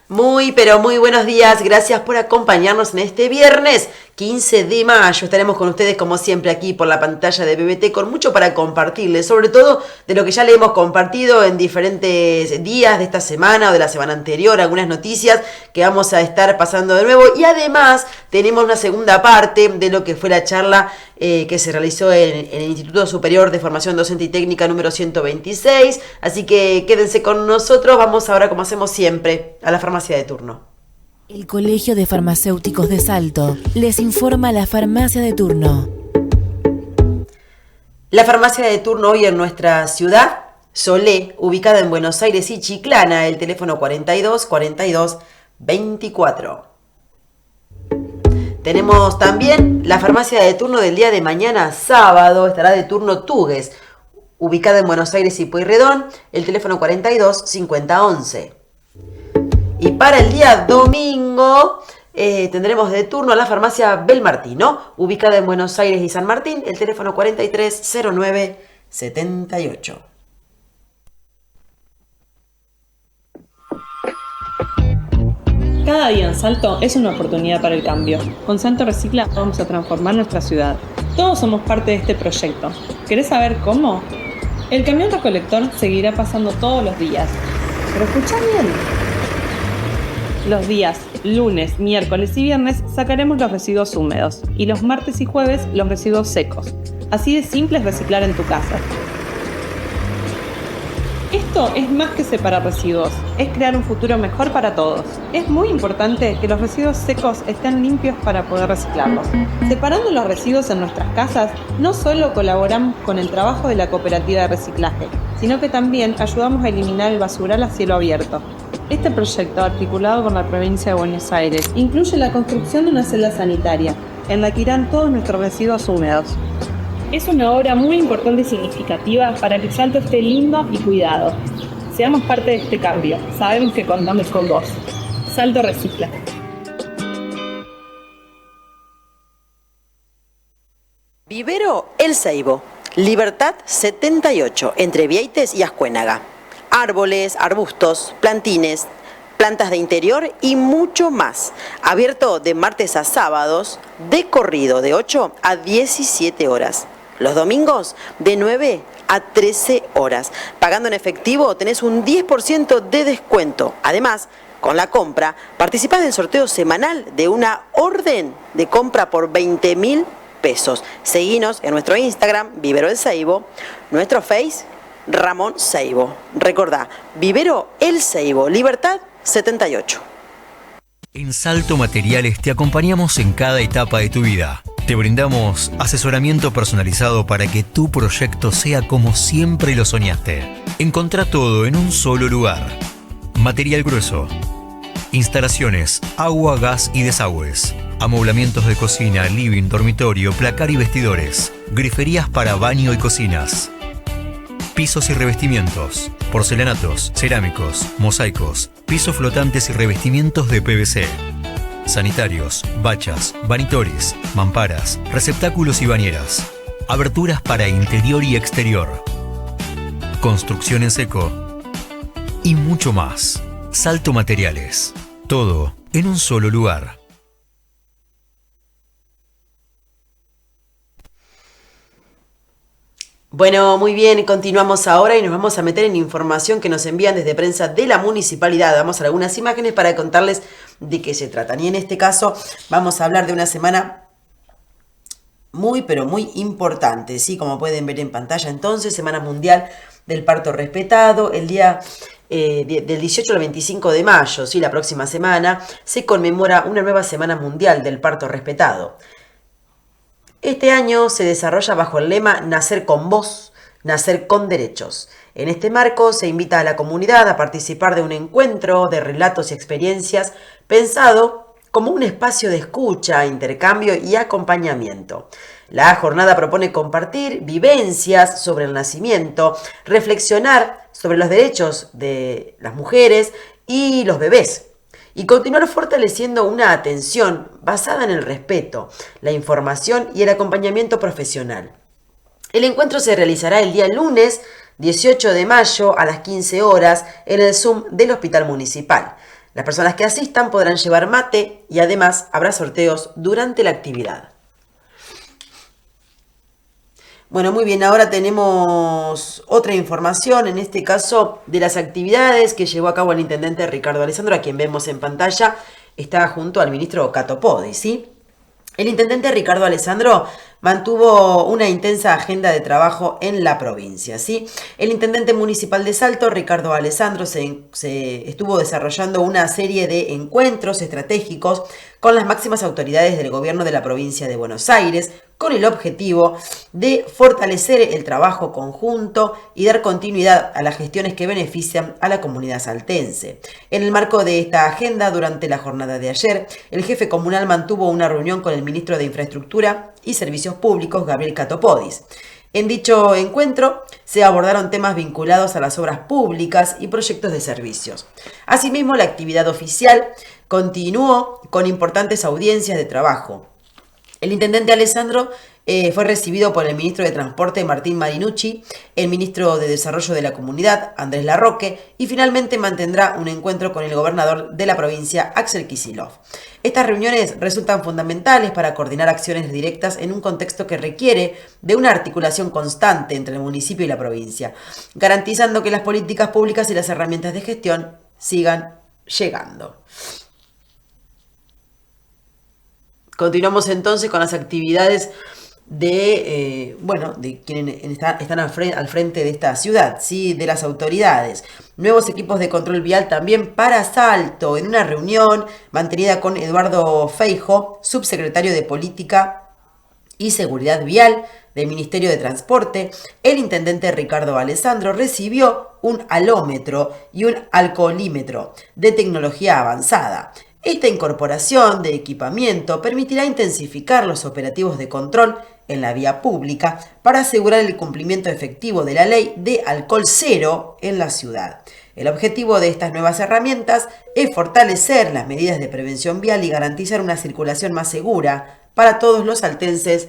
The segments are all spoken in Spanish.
Muy, pero muy buenos días. Gracias por acompañarnos en este viernes 15 de mayo. Estaremos con ustedes como siempre aquí por la pantalla de BBT con mucho para compartirles, sobre todo de lo que ya le hemos compartido en diferentes días de esta semana o de la semana anterior, algunas noticias que vamos a estar pasando de nuevo. Y además tenemos una segunda parte de lo que fue la charla que se realizó en el Instituto Superior de Formación Docente y Técnica número 126. Así que quédense con nosotros. Vamos ahora, como hacemos siempre, a la farmacia de turno. El Colegio de Farmacéuticos de Salto les informa la farmacia de turno. La farmacia de turno hoy en nuestra ciudad, Solé, ubicada en Buenos Aires y Chiclana, el teléfono 42 42 24. Tenemos también la farmacia de turno del día de mañana, sábado, estará de turno Tugues, ubicada en Buenos Aires y Pueyrredón, el teléfono 42 50 11. Y para el día domingo tendremos de turno a la farmacia Belmartino, ubicada en Buenos Aires y San Martín, el teléfono 43 09 78. Cada día en Salto es una oportunidad para el cambio. Con Salto Recicla vamos a transformar nuestra ciudad. Todos somos parte de este proyecto. ¿Querés saber cómo? El camión recolector seguirá pasando todos los días. Pero escuchá bien. Los días lunes, miércoles y viernes sacaremos los residuos húmedos y los martes y jueves los residuos secos. Así de simple es reciclar en tu casa. Esto es más que separar residuos, es crear un futuro mejor para todos. Es muy importante que los residuos secos estén limpios para poder reciclarlos. Separando los residuos en nuestras casas, no solo colaboramos con el trabajo de la cooperativa de reciclaje, sino que también ayudamos a eliminar el basural a cielo abierto. Este proyecto, articulado con la provincia de Buenos Aires, incluye la construcción de una celda sanitaria, en la que irán todos nuestros residuos húmedos. Es una obra muy importante y significativa para que Salto esté lindo y cuidado. Seamos parte de este cambio. Sabemos que contamos con vos. Salto Recicla. Vivero El Ceibo, Libertad 78, entre Vieites y Ascuénaga. Árboles, arbustos, plantines, plantas de interior y mucho más. Abierto de martes a sábados, de corrido de 8 a 17 horas. Los domingos de 9 a 13 horas. Pagando en efectivo tenés un 10% de descuento. Además, con la compra participás del sorteo semanal de una orden de compra por 20.000 pesos. Seguinos en nuestro Instagram, Vivero El Ceibo, nuestro Face, Ramón Ceibo. Recordá, Vivero El Ceibo, Libertad 78. En Salto Materiales te acompañamos en cada etapa de tu vida. Te brindamos asesoramiento personalizado para que tu proyecto sea como siempre lo soñaste. Encontrá todo en un solo lugar. Material grueso, instalaciones, agua, gas y desagües, amoblamientos de cocina, living, dormitorio, placar y vestidores, griferías para baño y cocinas, pisos y revestimientos, porcelanatos, cerámicos, mosaicos, pisos flotantes y revestimientos de PVC, sanitarios, bachas, vanitoris, mamparas, receptáculos y bañeras, aberturas para interior y exterior, construcción en seco y mucho más. Salto Materiales. Todo en un solo lugar. Bueno, muy bien, continuamos ahora y nos vamos a meter en información que nos envían desde prensa de la municipalidad. Vamos a algunas imágenes para contarles de qué se tratan. Y en este caso vamos a hablar de una semana muy, pero muy importante, ¿sí? Como pueden ver en pantalla entonces, Semana Mundial del Parto Respetado, el día del 18 al 25 de mayo, ¿sí? La próxima semana, se conmemora una nueva Semana Mundial del Parto Respetado. Este año se desarrolla bajo el lema Nacer con voz, nacer con derechos. En este marco se invita a la comunidad a participar de un encuentro de relatos y experiencias pensado como un espacio de escucha, intercambio y acompañamiento. La jornada propone compartir vivencias sobre el nacimiento, reflexionar sobre los derechos de las mujeres y los bebés, y continuar fortaleciendo una atención basada en el respeto, la información y el acompañamiento profesional. El encuentro se realizará el día lunes 18 de mayo a las 15 horas en el Zoom del Hospital Municipal. Las personas que asistan podrán llevar mate y además habrá sorteos durante la actividad. Bueno, muy bien, ahora tenemos otra información, en este caso de las actividades que llevó a cabo el intendente Ricardo Alessandro, a quien vemos en pantalla, está junto al ministro Cato Podi, ¿sí? El intendente Ricardo Alessandro mantuvo una intensa agenda de trabajo en la provincia, ¿sí? El intendente municipal de Salto, Ricardo Alessandro, se estuvo desarrollando una serie de encuentros estratégicos con las máximas autoridades del gobierno de la provincia de Buenos Aires, con el objetivo de fortalecer el trabajo conjunto y dar continuidad a las gestiones que benefician a la comunidad saltense. En el marco de esta agenda, durante la jornada de ayer, el jefe comunal mantuvo una reunión con el ministro de Infraestructura y Servicios Públicos, Gabriel Catopodis. En dicho encuentro se abordaron temas vinculados a las obras públicas y proyectos de servicios. Asimismo, la actividad oficial continuó con importantes audiencias de trabajo. El intendente Alessandro fue recibido por el ministro de Transporte Martín Marinucci, el ministro de Desarrollo de la Comunidad Andrés Larroque y finalmente mantendrá un encuentro con el gobernador de la provincia Axel Kicillof. Estas reuniones resultan fundamentales para coordinar acciones directas en un contexto que requiere de una articulación constante entre el municipio y la provincia, garantizando que las políticas públicas y las herramientas de gestión sigan llegando. Continuamos entonces con las actividades de quienes están al frente de esta ciudad, ¿sí? De las autoridades. Nuevos equipos de control vial también para Salto, en una reunión mantenida con Eduardo Feijo, subsecretario de Política y Seguridad Vial del Ministerio de Transporte. El intendente Ricardo Alessandro recibió un alómetro y un alcoholímetro de tecnología avanzada. Esta incorporación de equipamiento permitirá intensificar los operativos de control en la vía pública para asegurar el cumplimiento efectivo de la ley de alcohol cero en la ciudad. El objetivo de estas nuevas herramientas es fortalecer las medidas de prevención vial y garantizar una circulación más segura para todos los saltenses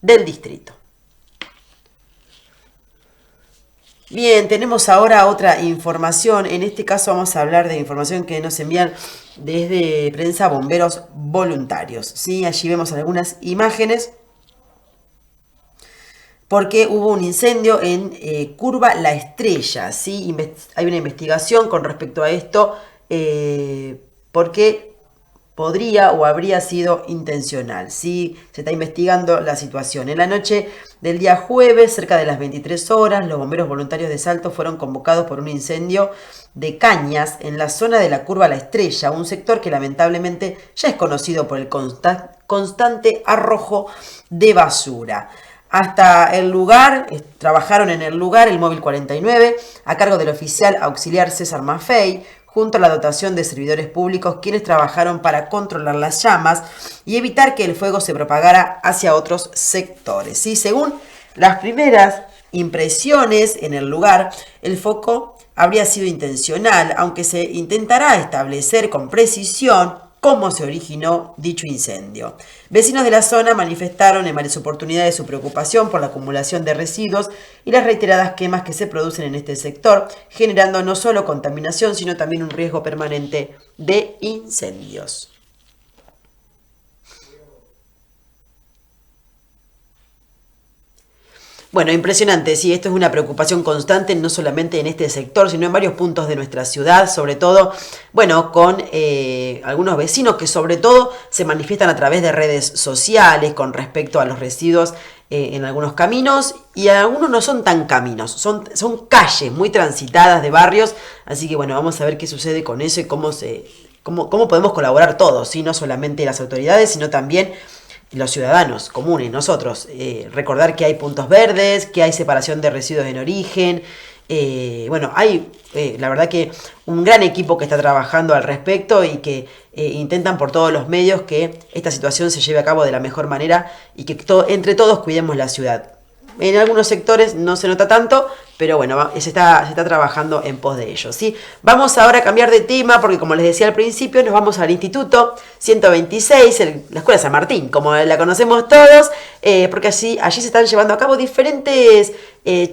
del distrito. Bien, tenemos ahora otra información. En este caso vamos a hablar de información que nos envían desde Prensa Bomberos Voluntarios, ¿sí? Allí vemos algunas imágenes porque hubo un incendio en Curva La Estrella, ¿sí? Hay una investigación con respecto a esto porque podría o habría sido intencional, ¿sí? Se está investigando la situación. En la noche del día jueves, cerca de las 23 horas, los bomberos voluntarios de Salto fueron convocados por un incendio de cañas en la zona de la Curva La Estrella, un sector que lamentablemente ya es conocido por el constante arrojo de basura. Hasta el lugar, trabajaron en el lugar el móvil 49, a cargo del oficial auxiliar César Maffei, junto a la dotación de servidores públicos, quienes trabajaron para controlar las llamas y evitar que el fuego se propagara hacia otros sectores, ¿sí? Según las primeras impresiones en el lugar, el foco habría sido intencional, aunque se intentará establecer con precisión cómo se originó dicho incendio. Vecinos de la zona manifestaron en varias oportunidades su preocupación por la acumulación de residuos y las reiteradas quemas que se producen en este sector, generando no solo contaminación, sino también un riesgo permanente de incendios. Bueno, impresionante, sí, esto es una preocupación constante, no solamente en este sector, sino en varios puntos de nuestra ciudad, sobre todo, bueno, con algunos vecinos que sobre todo se manifiestan a través de redes sociales con respecto a los residuos en algunos caminos, y algunos no son tan caminos, son calles muy transitadas de barrios, así que bueno, vamos a ver qué sucede con eso y cómo podemos colaborar todos, ¿sí? No solamente las autoridades, sino también los ciudadanos comunes, nosotros, recordar que hay puntos verdes, que hay separación de residuos en origen. Bueno, hay la verdad que un gran equipo que está trabajando al respecto y que intentan por todos los medios que esta situación se lleve a cabo de la mejor manera y que entre todos cuidemos la ciudad. En algunos sectores no se nota tanto, pero bueno, se está trabajando en pos de ello, ¿sí? Vamos ahora a cambiar de tema porque, como les decía al principio, nos vamos al Instituto 126, la Escuela San Martín, como la conocemos todos, porque allí se están llevando a cabo diferentes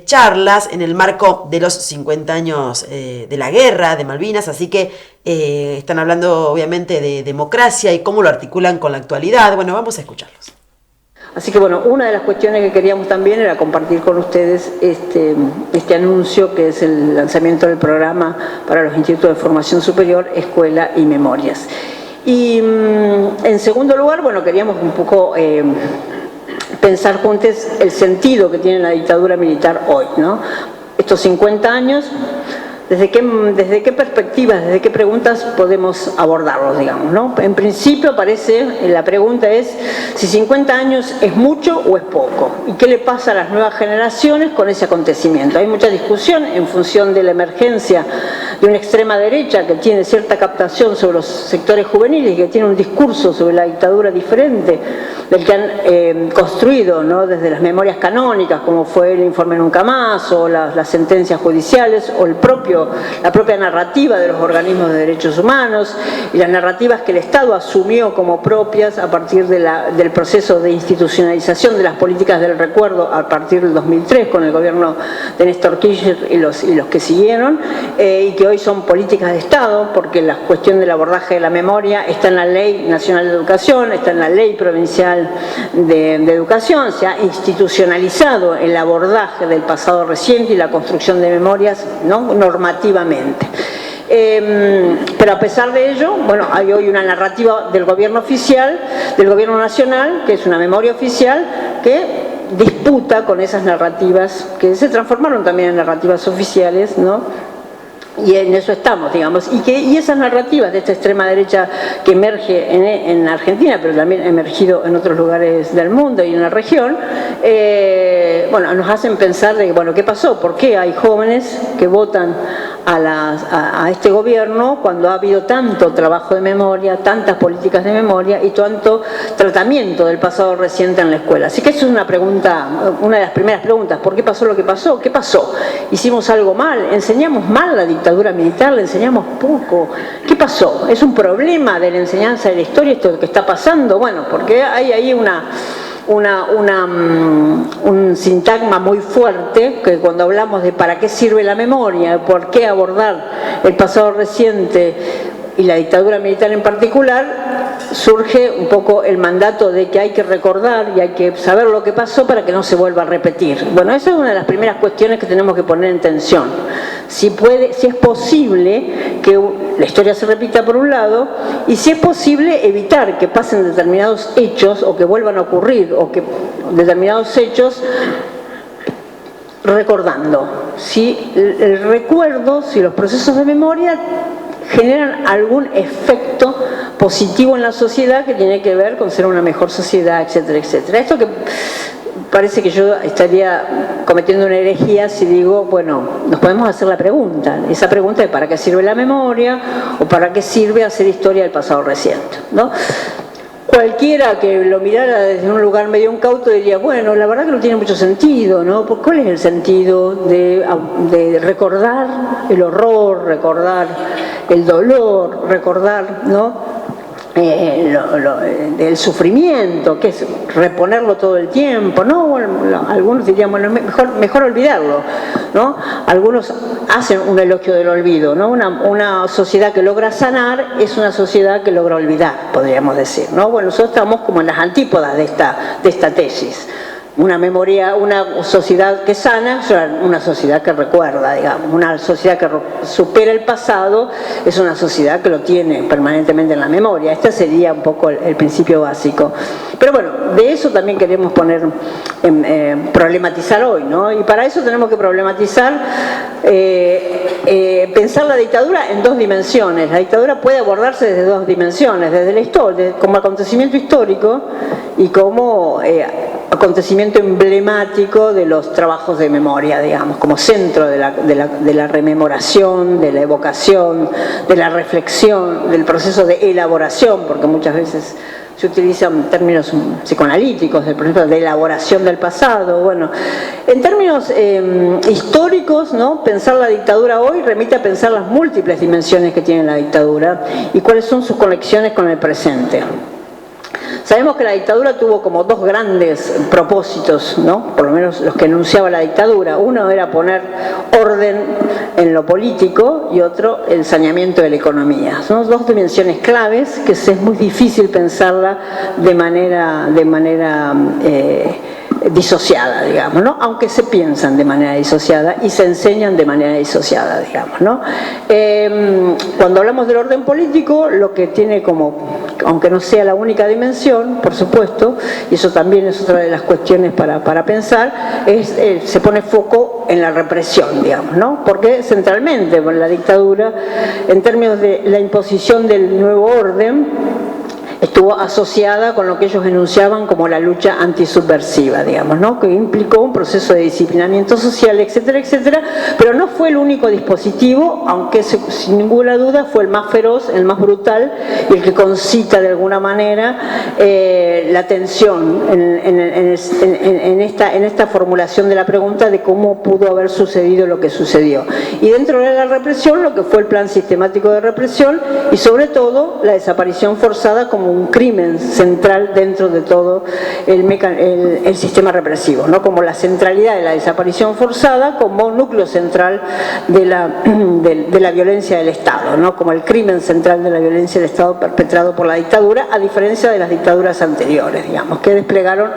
charlas en el marco de los 50 años de la guerra de Malvinas, así que están hablando obviamente de democracia y cómo lo articulan con la actualidad. Bueno, vamos a escucharlos. Así que bueno, una de las cuestiones que queríamos también era compartir con ustedes este anuncio, que es el lanzamiento del programa para los institutos de formación superior, Escuela y Memorias. Y en segundo lugar, bueno, queríamos un poco pensar juntos el sentido que tiene la dictadura militar hoy, ¿no? Estos 50 años, ¿desde qué perspectivas, desde qué preguntas podemos abordarlos, digamos, ¿no? En principio la pregunta es si 50 años es mucho o es poco, y qué le pasa a las nuevas generaciones con ese acontecimiento. Hay mucha discusión en función de la emergencia de una extrema derecha que tiene cierta captación sobre los sectores juveniles y que tiene un discurso sobre la dictadura diferente del que han construido, ¿no? Desde las memorias canónicas, como fue el informe Nunca Más, o las sentencias judiciales, o la propia narrativa de los organismos de derechos humanos y las narrativas que el Estado asumió como propias a partir del proceso de institucionalización de las políticas del recuerdo a partir del 2003 con el gobierno de Néstor Kirchner y los que siguieron, y que hoy son políticas de Estado, porque la cuestión del abordaje de la memoria está en la Ley Nacional de Educación, está en la Ley Provincial de Educación, se ha institucionalizado el abordaje del pasado reciente y la construcción de memorias, ¿no? Normativamente. Pero a pesar de ello, bueno, hay hoy una narrativa del gobierno oficial, del gobierno nacional, que es una memoria oficial, que disputa con esas narrativas que se transformaron también en narrativas oficiales, ¿no? Y en eso estamos, digamos, y esas narrativas de esta extrema derecha que emerge en Argentina, pero también ha emergido en otros lugares del mundo y en la región, bueno, nos hacen pensar de, bueno, ¿qué pasó? ¿Por qué hay jóvenes que votan a este gobierno cuando ha habido tanto trabajo de memoria, tantas políticas de memoria y tanto tratamiento del pasado reciente en la escuela? Así que eso es una pregunta, una de las primeras preguntas. ¿Por qué pasó lo que pasó? ¿Qué pasó? ¿Hicimos algo mal? ¿Enseñamos mal la dictadura militar? ¿Le enseñamos poco? ¿Qué pasó? ¿Es un problema de la enseñanza de la historia esto que está pasando? Bueno, porque hay ahí un sintagma muy fuerte, que cuando hablamos de para qué sirve la memoria, por qué abordar el pasado reciente y la dictadura militar en particular, surge un poco el mandato de que hay que recordar y hay que saber lo que pasó para que no se vuelva a repetir. Bueno, esa es una de las primeras cuestiones que tenemos que poner en tensión. Si es posible que la historia se repita por un lado, y si es posible evitar que pasen determinados hechos o que vuelvan a ocurrir, o que determinados hechos recordando. Si el recuerdo, si los procesos de memoria generan algún efecto positivo en la sociedad que tiene que ver con ser una mejor sociedad, etcétera, etcétera. Esto que parece que yo estaría cometiendo una herejía si digo, bueno, nos podemos hacer la pregunta, esa pregunta de ¿para qué sirve la memoria? O ¿para qué sirve hacer historia del pasado reciente? ¿No? Cualquiera que lo mirara desde un lugar medio incauto diría, bueno, la verdad que no tiene mucho sentido, ¿no? ¿Cuál es el sentido de recordar el horror, recordar el dolor, recordar, ¿no? Del sufrimiento, que es reponerlo todo el tiempo, ¿no? Bueno, algunos dirían, bueno, mejor olvidarlo, ¿no? Algunos hacen un elogio del olvido, ¿no? Una sociedad que logra sanar es una sociedad que logra olvidar, podríamos decir, ¿no? Bueno, nosotros estamos como en las antípodas de esta tesis. Una memoria, una sociedad que sana, una sociedad que recuerda, digamos. Una sociedad que supera el pasado es una sociedad que lo tiene permanentemente en la memoria. Este sería un poco el principio básico. Pero bueno, de eso también queremos problematizar hoy, ¿no? Y para eso tenemos que problematizar, pensar la dictadura en dos dimensiones. La dictadura puede abordarse desde dos dimensiones, desde la historia, como acontecimiento histórico y como acontecimiento emblemático de los trabajos de memoria, digamos, como centro de la rememoración, de la evocación, de la reflexión, del proceso de elaboración, porque muchas veces se utilizan términos psicoanalíticos del proceso de elaboración del pasado. Bueno, en términos históricos, ¿no? Pensar la dictadura hoy remite a pensar las múltiples dimensiones que tiene la dictadura y cuáles son sus conexiones con el presente. Sabemos que la dictadura tuvo como dos grandes propósitos, ¿no? Por lo menos los que enunciaba la dictadura. Uno era poner orden en lo político y otro el saneamiento de la economía. Son dos dimensiones claves que es muy difícil pensarla de manera disociada, digamos, ¿no? Aunque se piensan de manera disociada y se enseñan de manera disociada, digamos, ¿no? Cuando hablamos del orden político, lo que tiene como, aunque no sea la única dimensión, por supuesto, y eso también es otra de las cuestiones para pensar, se pone foco en la represión, digamos, ¿no? Porque centralmente, bueno, la dictadura, en términos de la imposición del nuevo orden, estuvo asociada con lo que ellos enunciaban como la lucha antisubversiva, digamos, ¿no? Que implicó un proceso de disciplinamiento social, etcétera, etcétera, pero no fue el único dispositivo, aunque sin ninguna duda fue el más feroz, el más brutal y el que concita de alguna manera la tensión en esta formulación de la pregunta de cómo pudo haber sucedido lo que sucedió. Y dentro de la represión, lo que fue el plan sistemático de represión y sobre todo la desaparición forzada como un crimen central dentro de todo el sistema represivo, ¿no? Como la centralidad de la desaparición forzada como núcleo central de la violencia del Estado, ¿no? Como el crimen central de la violencia del Estado perpetrado por la dictadura, a diferencia de las dictaduras anteriores, digamos, que desplegaron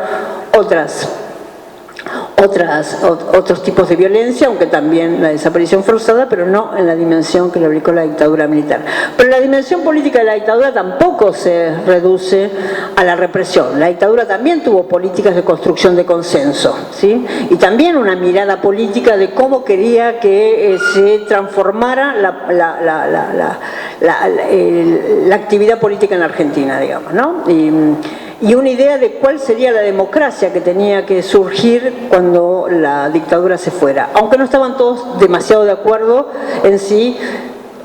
otros tipos de violencia, aunque también la desaparición forzada, pero no en la dimensión que le aplicó la dictadura militar. Pero la dimensión política de la dictadura tampoco se reduce a la represión. La dictadura también tuvo políticas de construcción de consenso, ¿sí? Y también una mirada política de cómo quería que se transformara la actividad política en la Argentina, digamos, ¿no? Y una idea de cuál sería la democracia que tenía que surgir cuando la dictadura se fuera. Aunque no estaban todos demasiado de acuerdo en sí,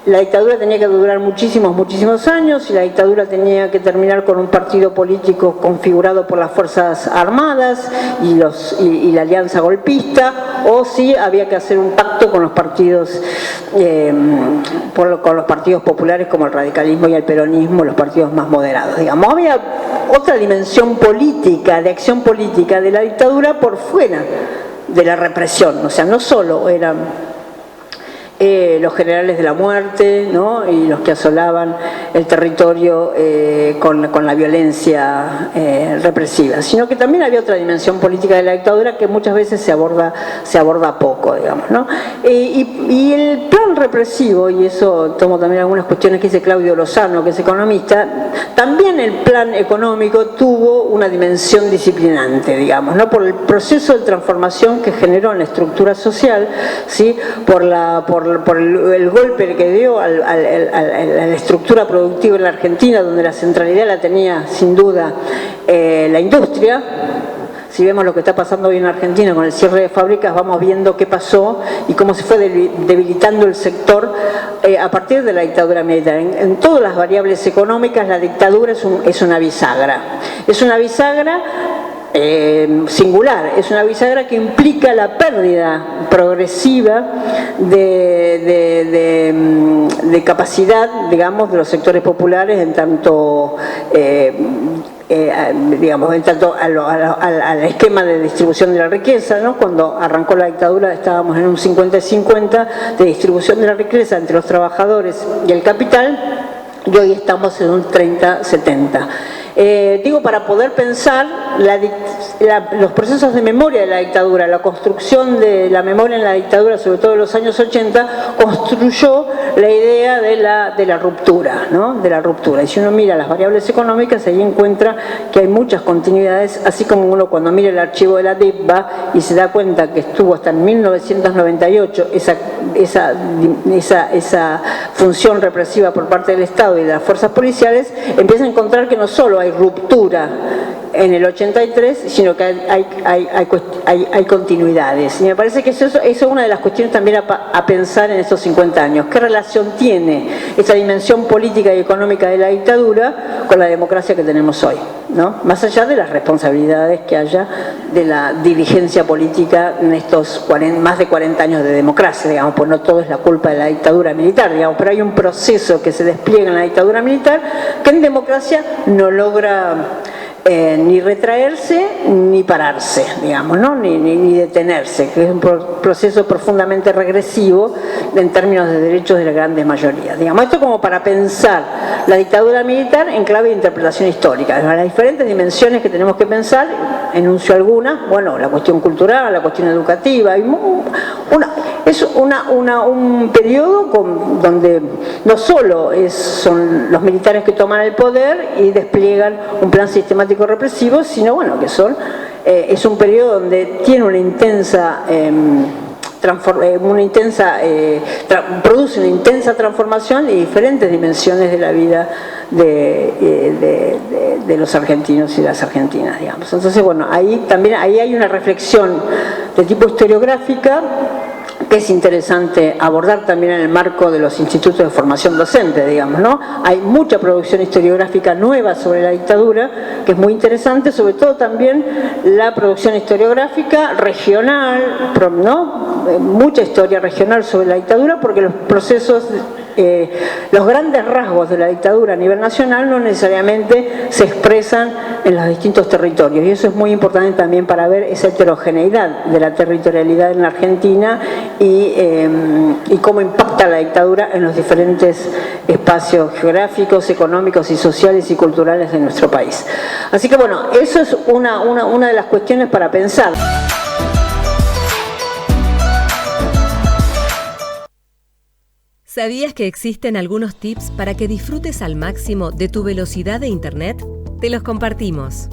la dictadura tenía que durar muchísimos años y la dictadura tenía que terminar con un partido político configurado por las Fuerzas Armadas y la alianza golpista, o si había que hacer un pacto con los partidos con los partidos populares como el radicalismo y el peronismo, los partidos más moderados, digamos. Había otra dimensión política, de acción política de la dictadura por fuera de la represión, o sea, no solo eran los generales de la muerte, ¿no? Y los que asolaban el territorio con la violencia represiva, sino que también había otra dimensión política de la dictadura que muchas veces se aborda poco, digamos, ¿no? Y el plan represivo, y eso tomo también algunas cuestiones que dice Claudio Lozano, que es economista, también el plan económico tuvo una dimensión disciplinante, digamos, ¿no? Por el proceso de transformación que generó en la estructura social, ¿sí? Por el golpe que dio a la estructura productiva en la Argentina, donde la centralidad la tenía sin duda la industria. Si vemos lo que está pasando hoy en Argentina con el cierre de fábricas, vamos viendo qué pasó y cómo se fue debilitando el sector a partir de la dictadura militar. En todas las variables económicas la dictadura es una bisagra. Es una bisagra singular, es una bisagra que implica la pérdida progresiva de capacidad, digamos, de los sectores populares en tanto digamos, en tanto al esquema de distribución de la riqueza, ¿no? Cuando arrancó la dictadura estábamos en un 50-50 de distribución de la riqueza entre los trabajadores y el capital, y hoy estamos en un 30-70. Digo, para poder pensar los procesos de memoria de la dictadura, la construcción de la memoria en la dictadura, sobre todo en los años 80, construyó la idea de la ruptura, ¿no? De la ruptura. Y si uno mira las variables económicas, ahí encuentra que hay muchas continuidades, así como uno cuando mira el archivo de la DIP va y se da cuenta que estuvo hasta en 1998 esa función represiva por parte del Estado y de las fuerzas policiales, empieza a encontrar que no solo hay ruptura en el 83, sino que hay continuidades. Y me parece que eso es una de las cuestiones también a pensar en estos 50 años. ¿Qué relación tiene esa dimensión política y económica de la dictadura con la democracia que tenemos hoy, ¿no? Más allá de las responsabilidades que haya de la dirigencia política en estos más de 40 años de democracia, digamos, pues no todo es la culpa de la dictadura militar, digamos, pero hay un proceso que se despliega en la dictadura militar que en democracia no logra ni retraerse ni pararse, digamos, ¿no? ni detenerse, que es un proceso profundamente regresivo en términos de derechos de la gran mayoría. Digamos, esto como para pensar la dictadura militar en clave de interpretación histórica, las diferentes dimensiones que tenemos que pensar, enuncio algunas, bueno, la cuestión cultural, la cuestión educativa, es un periodo donde no solo son los militares que toman el poder y despliegan un plan sistemático represivo, sino bueno, que es un periodo donde tiene produce una intensa transformación y diferentes dimensiones de la vida de los argentinos y las argentinas, digamos. Entonces, bueno, ahí hay una reflexión de tipo historiográfica que es interesante abordar también en el marco de los institutos de formación docente, digamos, ¿no? Hay mucha producción historiográfica nueva sobre la dictadura, que es muy interesante, sobre todo también la producción historiográfica regional, ¿no? Mucha historia regional sobre la dictadura, porque los procesos, los grandes rasgos de la dictadura a nivel nacional no necesariamente se expresan en los distintos territorios, y eso es muy importante también para ver esa heterogeneidad de la territorialidad en la Argentina y cómo impacta la dictadura en los diferentes espacios geográficos, económicos y sociales y culturales de nuestro país. Así que bueno, eso es una de las cuestiones para pensar. ¿Sabías que existen algunos tips para que disfrutes al máximo de tu velocidad de internet? Te los compartimos.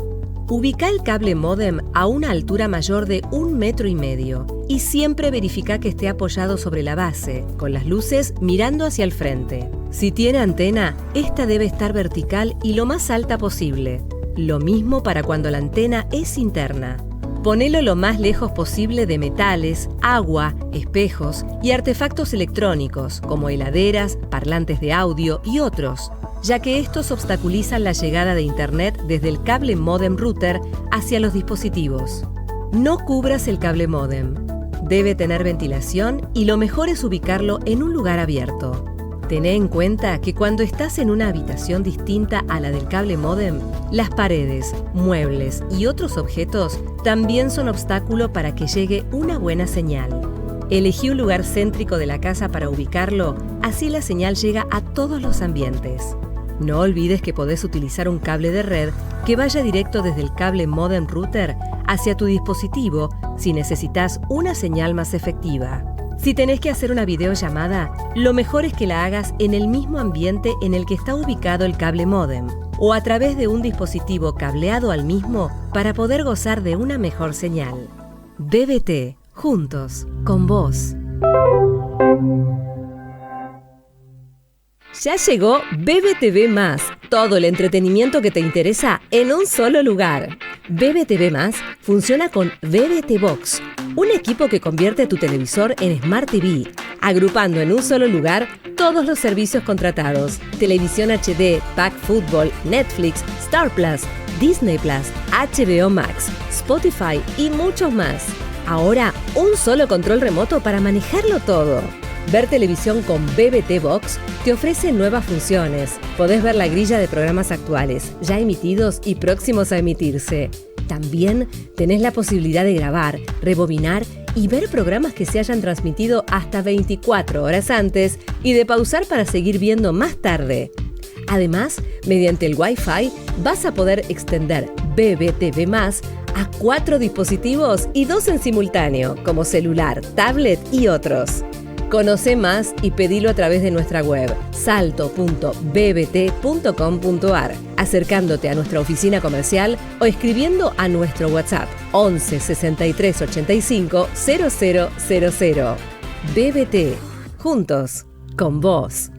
Ubica el cable módem a una altura mayor de 1,5 metros y siempre verifica que esté apoyado sobre la base, con las luces mirando hacia el frente. Si tiene antena, esta debe estar vertical y lo más alta posible. Lo mismo para cuando la antena es interna. Ponelo lo más lejos posible de metales, agua, espejos y artefactos electrónicos como heladeras, parlantes de audio y otros, ya que estos obstaculizan la llegada de internet desde el cable módem router hacia los dispositivos. No cubras el cable módem. Debe tener ventilación y lo mejor es ubicarlo en un lugar abierto. Tené en cuenta que cuando estás en una habitación distinta a la del cable módem, las paredes, muebles y otros objetos también son obstáculo para que llegue una buena señal. Elegí un lugar céntrico de la casa para ubicarlo, así la señal llega a todos los ambientes. No olvides que podés utilizar un cable de red que vaya directo desde el cable modem router hacia tu dispositivo si necesitas una señal más efectiva. Si tenés que hacer una videollamada, lo mejor es que la hagas en el mismo ambiente en el que está ubicado el cable módem o a través de un dispositivo cableado al mismo para poder gozar de una mejor señal. BBT, juntos, con vos. Ya llegó BBTV+, todo el entretenimiento que te interesa en un solo lugar. BBTV+ funciona con BBT Box, un equipo que convierte tu televisor en Smart TV, agrupando en un solo lugar todos los servicios contratados: televisión HD, Pack Fútbol, Netflix, Star Plus, Disney Plus, HBO Max, Spotify y muchos más. Ahora, un solo control remoto para manejarlo todo. Ver televisión con BBT Box te ofrece nuevas funciones. Podés ver la grilla de programas actuales, ya emitidos y próximos a emitirse. También tenés la posibilidad de grabar, rebobinar y ver programas que se hayan transmitido hasta 24 horas antes y de pausar para seguir viendo más tarde. Además, mediante el Wi-Fi vas a poder extender BBTV+ a 4 dispositivos y 2 en simultáneo, como celular, tablet y otros. Conoce más y pedilo a través de nuestra web salto.bbt.com.ar, acercándote a nuestra oficina comercial o escribiendo a nuestro WhatsApp 11 63 85 0000. BBT, juntos, con vos.